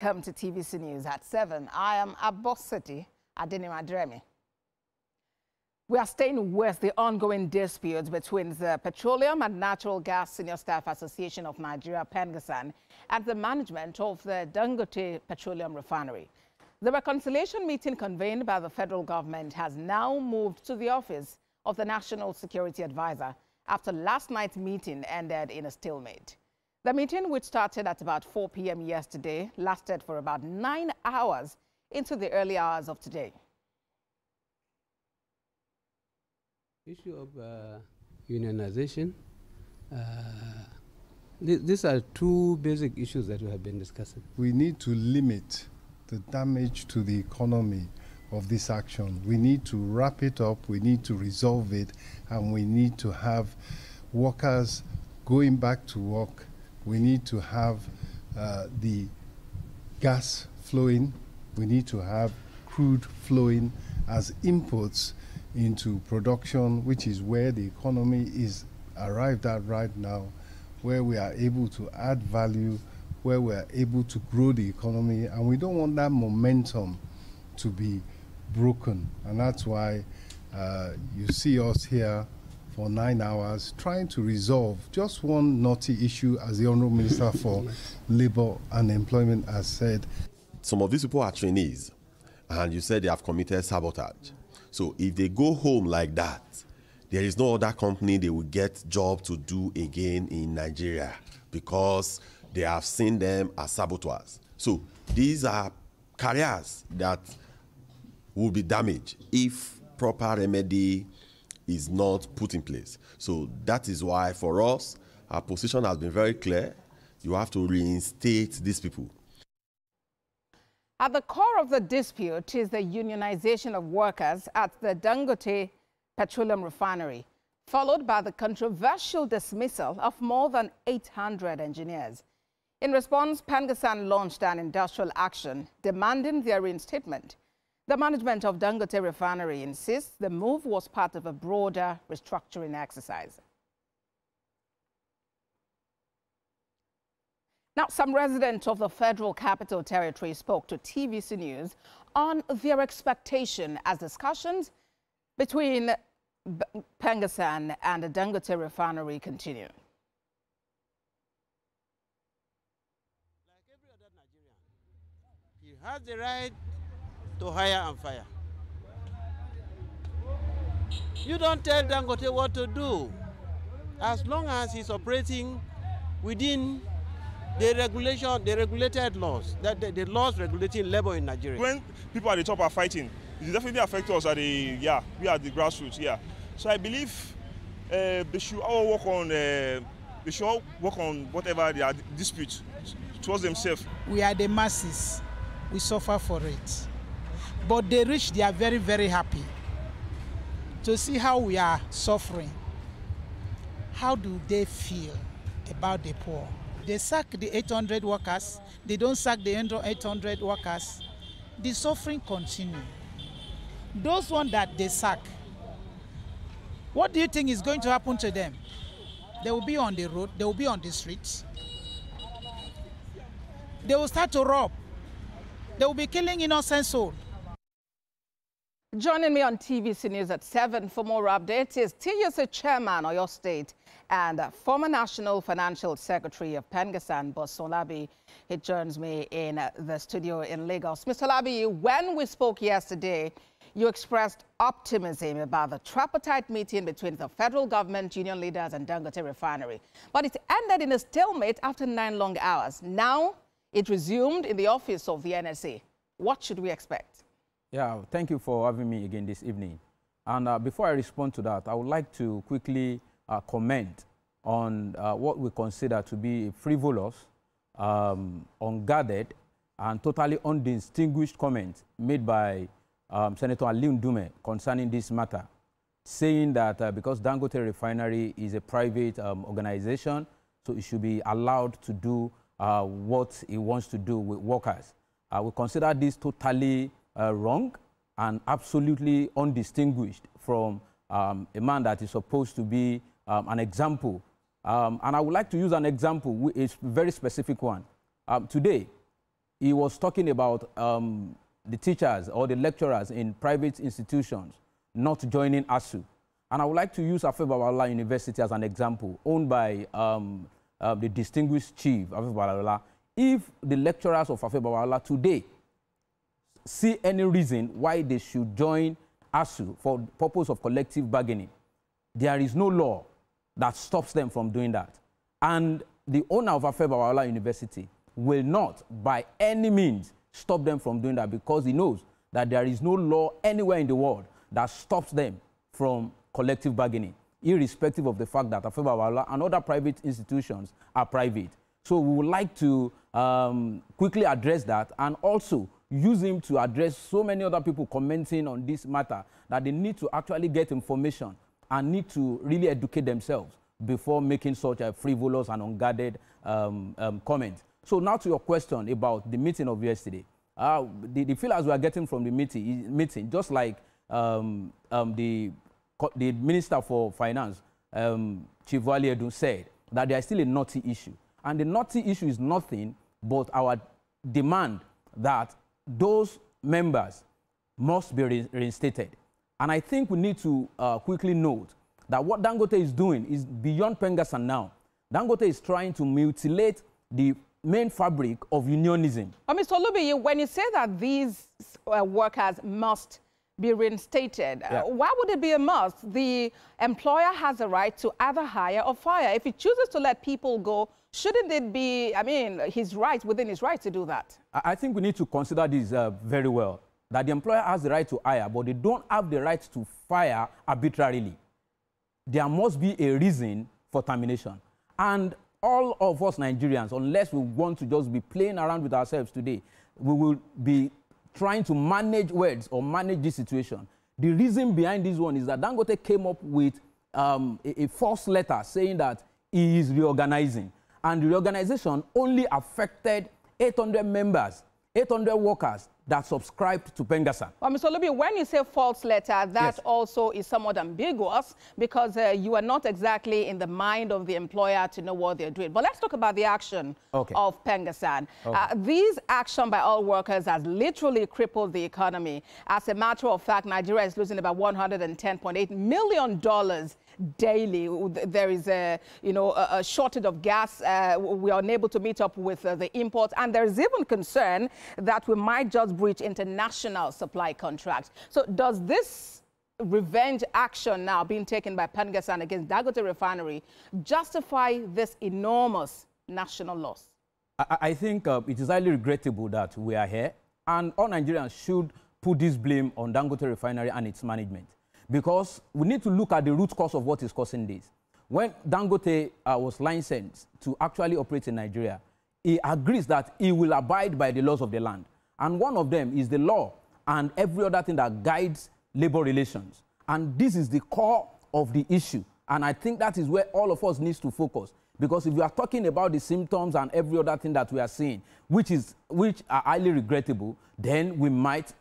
Come to TVC News at 7. I am Aboseti Adenimadremi. We are staying with the ongoing dispute between the Petroleum and Natural Gas Senior Staff Association of Nigeria, PENGASSAN, and the management of the Dangote Petroleum Refinery. The reconciliation meeting convened by the federal government has now moved to the office of the National Security Advisor after last night's meeting ended in a stalemate. The meeting, which started at about 4 p.m. yesterday, lasted for about 9 hours into the early hours of today. Issue of unionization. These are two basic issues that we have been discussing. We need to limit the damage to the economy of this action. We need to wrap it up, we need to resolve it, and we need to have workers going back to work. We need to have the gas flowing. We need to have crude flowing as inputs into production, which is where the economy is arrived at right now, where we are able to add value, where we are able to grow the economy, and we don't want that momentum to be broken. And that's why you see us here for 9 hours trying to resolve just one knotty issue, as the Honourable Minister for Labour and Employment has said. Some of these people are trainees, and you said they have committed sabotage. So if they go home like that, there is no other company they will get job to do again in Nigeria because they have seen them as saboteurs. So these are careers that will be damaged if proper remedy is not put in place. So that is why for us, our position has been very clear. You have to reinstate these people. At the core of the dispute is the unionization of workers at the Dangote Petroleum Refinery, followed by the controversial dismissal of more than 800 engineers. In response, PENGASSAN launched an industrial action demanding their reinstatement. The management of Dangote Refinery insists the move was part of a broader restructuring exercise. Now, some residents of the Federal Capital Territory spoke to TVC News on their expectation as discussions between PENGASSAN and the Dangote Refinery continue. Like every other Nigerian, he has the right to hire and fire. You don't tell Dangote what to do, as long as he's operating within the regulated laws, the laws regulating labor in Nigeria. When people at the top are fighting, it definitely affects us at we are the grassroots, So I believe they should all work on whatever their dispute towards themselves. We are the masses. We suffer for it. But the rich, they are very, very happy to see how we are suffering. How do they feel about the poor? They sack the 800 workers. They don't sack the 800 workers. The suffering continues. Those ones that they sack, what do you think is going to happen to them? They will be on the road. They will be on the streets. They will start to rob. They will be killing innocent souls. Joining me on TVC News at 7 for more updates is TVC Chairman of your state and former National Financial Secretary of PENGASSAN, Bosun Labi. He joins me in the studio in Lagos. Mr. Labi, when we spoke yesterday, you expressed optimism about the tripartite meeting between the federal government, union leaders and Dangote Refinery. But it ended in a stalemate after 9 long hours. Now it resumed in the office of the NSA. What should we expect? Yeah, thank you for having me again this evening. And before I respond to that, I would like to quickly comment on what we consider to be frivolous, unguarded, and totally undistinguished comments made by Senator Aliu Ndume concerning this matter, saying that because Dangote Refinery is a private organization, so it should be allowed to do what it wants to do with workers. We consider this totally wrong and absolutely undistinguished from a man that is supposed to be an example. And I would like to use an example, a very specific one. Today, he was talking about the teachers or the lecturers in private institutions not joining ASU. And I would like to use Afe Babalola University as an example, owned by the distinguished chief, Afe Babalola. If the lecturers of Afe Babalola today see any reason why they should join ASU for the purpose of collective bargaining, there is no law that stops them from doing that. And the owner of Afe Babalola University will not, by any means, stop them from doing that, because he knows that there is no law anywhere in the world that stops them from collective bargaining, irrespective of the fact that Afe Babalola and other private institutions are private. So we would like to quickly address that, and also use him to address so many other people commenting on this matter, that they need to actually get information and need to really educate themselves before making such a frivolous and unguarded comment. So now to your question about the meeting of yesterday. The feelers we are getting from the meeting, just like the Minister for Finance, Chief Wale Edun, said, that there is still a knotty issue. And the knotty issue is nothing but our demand that those members must be reinstated. And I think we need to quickly note that what Dangote is doing is beyond PENGASSAN now. Dangote is trying to mutilate the main fabric of unionism. Mr. Olubi, when you say that these workers must be reinstated, why would it be a must? The employer has a right to either hire or fire. If he chooses to let people go, shouldn't it be, I mean, his right, within his right to do that? I think we need to consider this very well, that the employer has the right to hire, but they don't have the right to fire arbitrarily. There must be a reason for termination. And all of us Nigerians, unless we want to just be playing around with ourselves today, we will be trying to manage words or manage this situation. The reason behind this one is that Dangote came up with a false letter saying that he is reorganizing. And the reorganization only affected 800 members, 800 workers that subscribed to PENGASSAN. Well, Mr. Olubi, when you say false letter, that also is somewhat ambiguous, because you are not exactly in the mind of the employer to know what they're doing. But let's talk about the action of PENGASSAN. These action by all workers has literally crippled the economy. As a matter of fact, Nigeria is losing about $110.8 million daily. There is a shortage of gas. We are unable to meet up with the imports, and there is even concern that we might just breach international supply contracts. So does this revenge action now being taken by PENGASSAN against Dangote Refinery justify this enormous national loss? I think it is highly regrettable that we are here, and all Nigerians should put this blame on Dangote Refinery and its management, because we need to look at the root cause of what is causing this. When Dangote was licensed to actually operate in Nigeria, he agrees that he will abide by the laws of the land. And one of them is the law and every other thing that guides labor relations. And this is the core of the issue. And I think that is where all of us need to focus. Because if we are talking about the symptoms and every other thing that we are seeing, which are highly regrettable, then we might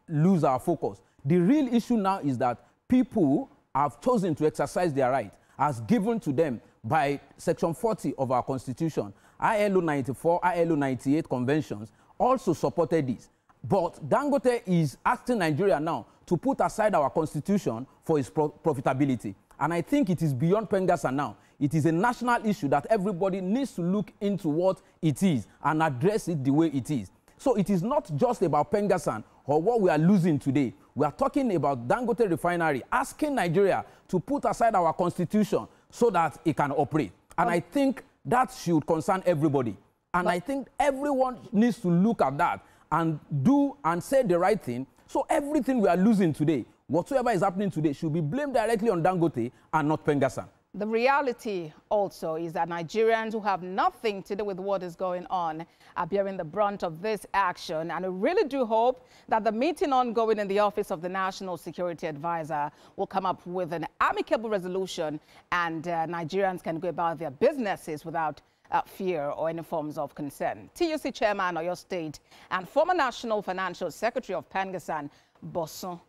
lose our focus. The real issue now is that people have chosen to exercise their right as given to them by Section 40 of our Constitution. ILO 94, ILO 98 conventions also supported this. But Dangote is asking Nigeria now to put aside our Constitution for its profitability. And I think it is beyond PENGASSAN now. It is a national issue that everybody needs to look into what it is and address it the way it is. So it is not just about PENGASSAN or what we are losing today. We are talking about Dangote Refinery asking Nigeria to put aside our Constitution so that it can operate. And I think that should concern everybody. And I think everyone needs to look at that and do and say the right thing. So everything we are losing today, whatsoever is happening today, should be blamed directly on Dangote and not PENGASSAN. The reality also is that Nigerians who have nothing to do with what is going on are bearing the brunt of this action. And I really do hope that the meeting ongoing in the Office of the National Security Advisor will come up with an amicable resolution, and Nigerians can go about their businesses without fear or any forms of concern. TUC Chairman Oyo State and former National Financial Secretary of PENGASSAN, Bosun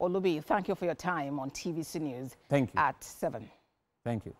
Olubi, thank you for your time on TVC News. Thank you. At 7. Thank you.